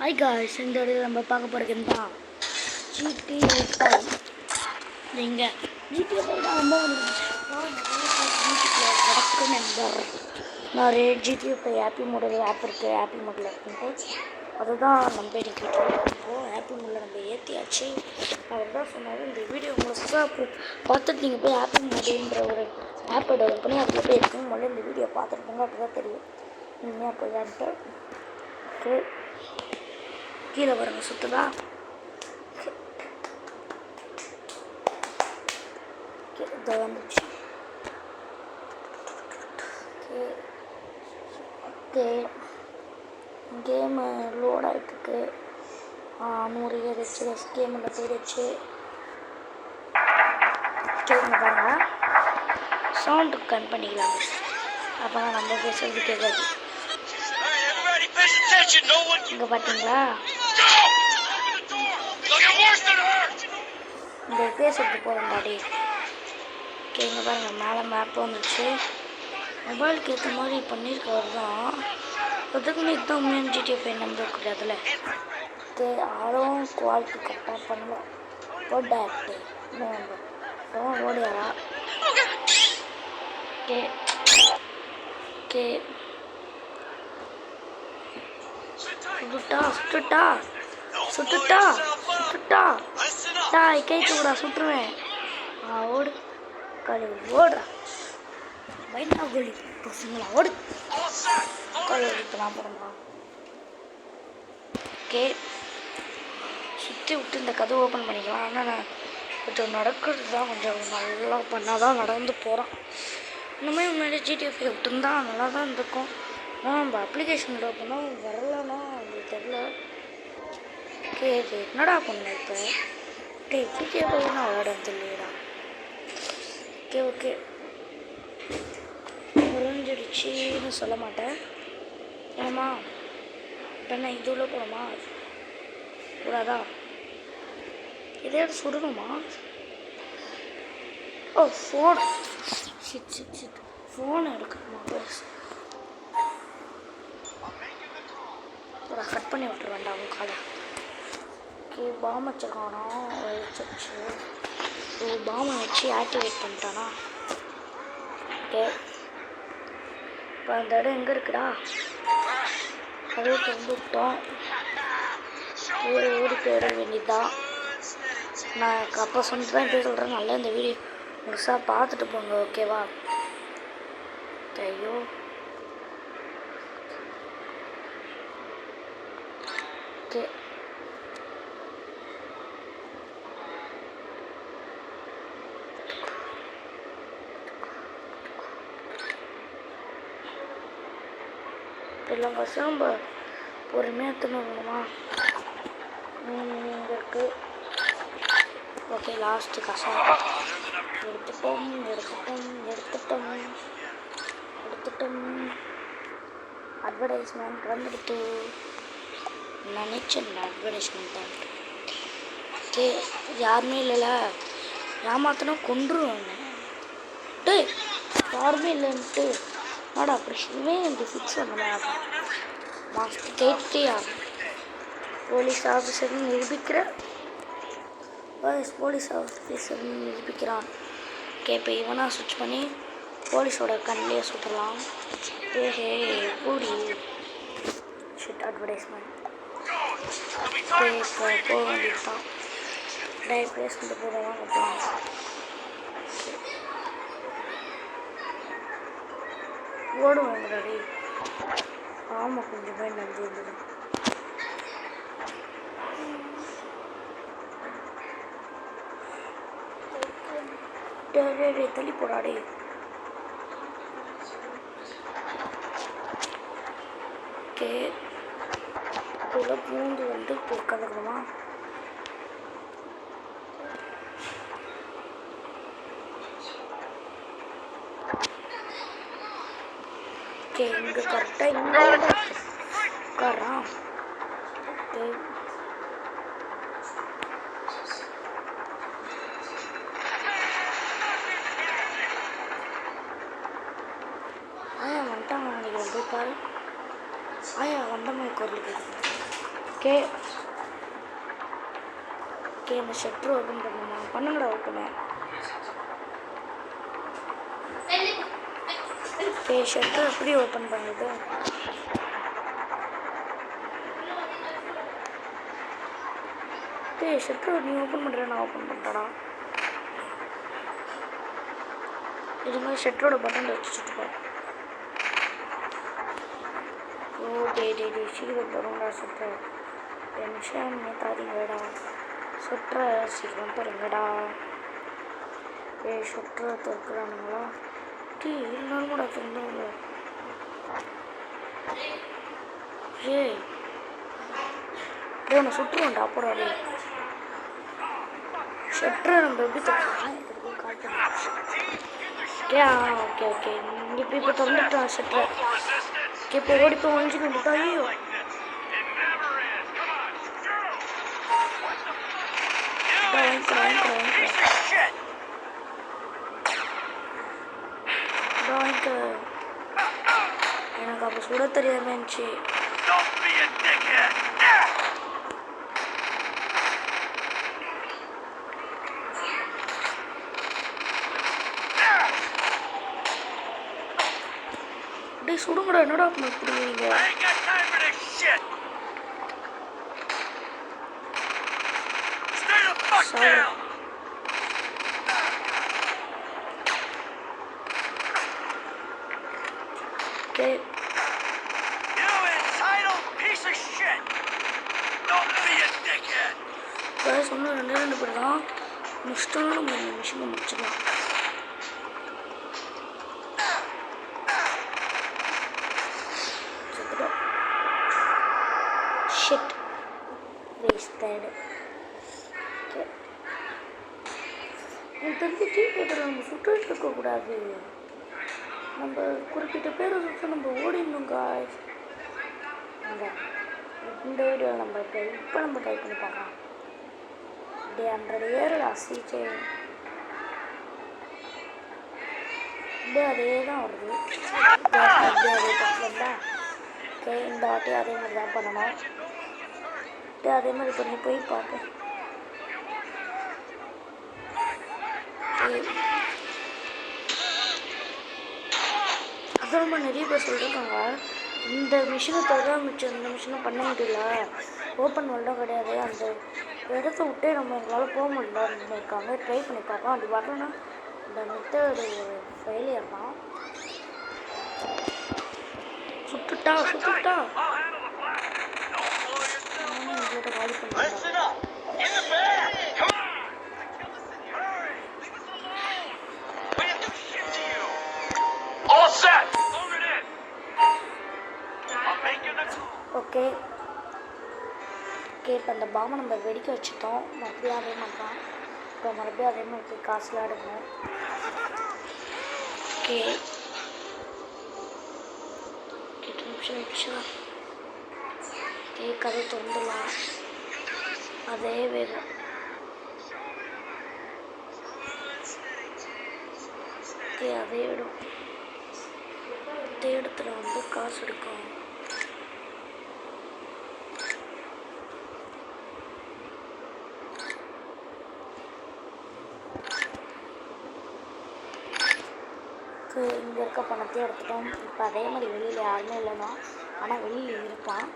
Hi guys, இந்த இடத்துல நம்ம பார்க்க போகிறது என்ன GTA 5. நீங்கள் GTA 5 தான் ரொம்ப வணக்கம் நண்பர். நிறைய GTA 5 ஹாப்பி மோடில் ஆப் இருக்குது, ஹாப்பி மோடில் இருக்குன்ட்டு அதுதான் நம்ம இன்னைக்கு இப்போது ஹாப்பி மோடில் நம்ம ஏற்றியாச்சு. அவர் தான் சொன்னார் இந்த வீடியோ முழுசாக பார்த்துட்டு நீங்கள் போய் ஹாப்பி மோடுன்ற ஒரு ஆப்பை டெவலப் பண்ணி அதில் போய் இருக்குங்க. முதல்ல இந்த வீடியோ பார்த்துட்டு போங்க, அப்போ தான் தெரியும் நீங்கள் போயான்ட்டு. ஓகே, கீழே பாருங்க சுற்றுதா. இதை வந்துச்சு. ஓகே, கேமு லோட் ஆகிட்டுருக்கு. 100 ஏறிச்சு, கேமில் போயிடுச்சு. கேட்குங்க பாருங்கள், சவுண்டு கன் பண்ணிக்கலாம், அப்போ தான் நம்ம பேசுறது கேட்காது. இங்கே பார்த்தீங்களா, இந்த பேசுறது போகிறோம்டாடி. ஓகே, இங்கே பாருங்கள் மேலே மேப் வந்துச்சு. மொபைலுக்கு ஏற்ற மாதிரி பண்ணியிருக்கவர் தான். அதுக்குன்னு இதுதான் உண்மையான GTA 5 நம்ப கூடாதுல. ஓகே, யாரும் குவாலிட்டி கரெக்டாக பண்ணல. போட் ஆக்டு இன்னும் ஓடியாரா. ஓகே ஓகே, சுட்டுட்டா கை தூடா, சுட்டுருவேன். ஓடு கழு, ஓடுறா பைனா கோலி பசங்களா, ஓடு கழு இப்போலாம் போடுமா. ஓகே, சுற்றி விட்டு இந்த கதவு ஓப்பன் பண்ணிக்கலாம். ஆனால் நான் கொஞ்சம் நடக்கிறது தான் கொஞ்சம் நல்லா பண்ணால் தான் நடந்து போகிறோம். இன்னுமே முன்னாடி GTA 5 விட்டுருந்தான் நல்லா தான் இருந்திருக்கும். ஆனால் நம்ம அப்ளிகேஷன் ஓப்பனா வரலன்னா அது தெரில. ஓகே, இது என்னடா பண்ண இப்போ GTA 5 நான் விளையாடுறது இல்லையடா. ஓகே ஓகே, முடிஞ்சிடுச்சின்னு சொல்ல மாட்டேன். ஏமா இப்போ என்ன இது உள்ள போகணுமா கூடாதா? இதே சுடணுமா? ஓ, ஃபோன் ஃபோன் எடுக்கணுமா? கட் பண்ணி விட்டுருவேன்டா உன் காலை. ஓகே, பாம் வச்சுருக்கானா, வச்சு பாமை வச்சு ஆக்டிவேட் பண்ணிட்டானா. ஓகே, இப்போ அந்த இடம் எங்கே இருக்குடா? அதே திறந்து விட்டோம். ஓடி போயிட வேண்டியதுதான். நான் அப்போ சொன்னது தான் இப்போ சொல்கிறேன். நல்லா இந்த வீடியோ முழுசாக பார்த்துட்டு போங்க, ஓகேவா? ஐயோ, ஓகே, எல்லாம் பஸ்ஸும் நம்ம பொறுமையாக எடுத்துன்னு வரணுமா? இங்கே இருக்குது. ஓகே, லாஸ்ட்டு கஷா எடுத்துட்டோம். அட்வர்டைஸ்மெண்ட் வந்துடுத்து. நினச்சேன் அட்வர்டைஸ்மெண்ட் தான். ஓகே, யாருமே இல்லைல்ல, ஏமாத்தினா கொண்டுருவேன். டே, யாருமே இல்லைன்ட்டு நாடா பிரச்சனையே இந்த ஃபிக்ஸ் பண்ண மாஸ்க் கேட்டே ஆகும். போலீஸ் ஆஃபீஸர்னு நிரூபிக்கிற போலீஸ் ஆஃபீஸர்னு நிரூபிக்கிறான். ஓகே, இப்போ இவனாக சுவிட்ச் பண்ணி போலீஸோட கண்ணிலே சுற்றலாம். ஏஹே கூடி ஷிட் அட்வர்டைஸ்மெண்ட். ஓகே, இப்போ போக வேண்டியது தான். பேஸ்மெண்ட் போகிறவங்க போகலாம். ஓடுவோம் முன்னாடி. ஆமாம், கொஞ்சம் பேர் நம்பி இருந்தது. தள்ளி போடாடே. ஓகே, அதுக்குள்ள பூந்து வந்து உட்காந்துக்கணுமா? ஓகே, இங்கே கரெக்டாக இங்கே உட்காரான். ஓகே, வந்துட்டாங்க நினைக்கிறேன். போய் பாரு. ஆயா வந்த மாதிரி குரல் கேட்குது. ஓகே ஓகே இந்த ஷட்டர் ஓப்பன் பண்ணுமா பண்ணுங்கடா ஓப்பனு ஓகே ஷட்டர் எப்படி ஓப்பன் பண்ணுது ஓகே ஷட்டர் நீ ஓப்பன் பண்ணுற நான் ஓப்பன் பண்ணுறடா இது மாதிரி ஷட்டரோட பட்டன் வச்சுட்டு ஓ டே சீக்கிரம் தருங்கடா ஷட்டர் டென்ஷன் தாதீங்கடா ஷட்டரை சீக்கிரம் தருங்கடா ஷட்டரை திறக்கிறானுங்களா டீ இருந்தாலும் கூட திறந்தாங்க உன்னை சுற்றுவான்டா அப்புறம் ஷட்டரை நம்ம எப்படி தரலாம் ஓகே ஓகே இப்போ திறந்துட்டான் ஷட்டரை ஓகே இப்போ ஓடி போய் ஒழிஞ்சிட்டு வந்துட்டா ஐயோ எனக்கு அப்போ சுட தெரியாம இருந்துச்சு டேய் சுடுங்கடா என்னடா பண்ணுறீங்க ஓகே சொன்ன ரெண்டு பேர் தான் முடிச்சிட்டோம்னா நம்ம இந்த மிஷினை முடிச்சிடலாம் ஷிட் வேஸ்டட் ஓகே எனக்கு தெரிஞ்சு டீ நம்ம சுட்டுட்டு இருக்கக்கூடாது நம்ம குறிப்பிட்ட பேரை சுற்ற நம்ம ஓடிடணும் காய்ஸ் இந்த வீடியோவில் நம்ம இப்போ நம்ம ட்ரை பண்ணி பார்க்கலாம் 100 ஏறுடா சீச்சே இப்படியே அதே தான் வருது அப்படியே அதே பக்கம்ல ஓகே இந்த வாட்டி அதே மாதிரி தான் பண்ணணும் அப்படியே அதே மாதிரி பண்ணி போய் பார்ப்பேன் அதுவும் நிறைய பேர் சொல்லியிருக்காங்க இந்த மிஷினை தவிர மிச்சம் இந்த மிஷினை பண்ண முடியல ஓப்பன் வேர்ல்டும் கிடையாது அந்த இடத்த விட்டே நம்ம எங்களால் போக முடியல இருக்காங்க ட்ரை பண்ணி பார்க்கலாம் அப்படி வரலன்னா இந்த மெத்தடு ஃபெயிலியர் தான் சுட்டுட்டா எங்கள்கிட்ட காலி பண்ணுறேன் ஓகே இப்போ அந்த பாம்பை நம்ம வெடிக்க வச்சுட்டோம் மறுபடியும் அதே மாதிரி தான் இப்போ மறுபடியும் அதே மாதிரி போய் காசுலாம் எடுக்கணும் ஓகே 8 நிமிஷம் ஆயிடுச்சா ஓகே கதை திறந்துடலாம் அதே வேணும் ஓகே அதே இடம் அதே இடத்துல வந்து காசு எடுக்கும் இங்கே இருக்க பணத்தையும் எடுத்துட்டோம் இப்போ அதே மாதிரி வெளியில் யாருமே இல்லைன்னா ஆனால் வெளியில் இருப்பான்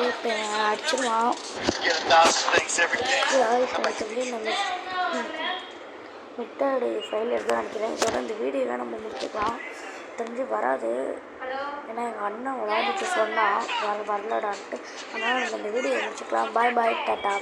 இப்போ அடிச்சிடுவான் நம்ம மெத்தடு ஃபைல் எடுத்து நினைக்கிறேன் இதோட இந்த வீடியோலாம் நம்ம முடிச்சுக்கலாம் தெரிஞ்சு வராது ஏன்னா எங்கள் அண்ணன் விளையாடிட்டு சொன்னால் வரலடான்ட்டு அதனால் நம்ம இந்த வீடியோ முடிச்சுக்கலாம் பாய் டாட்டா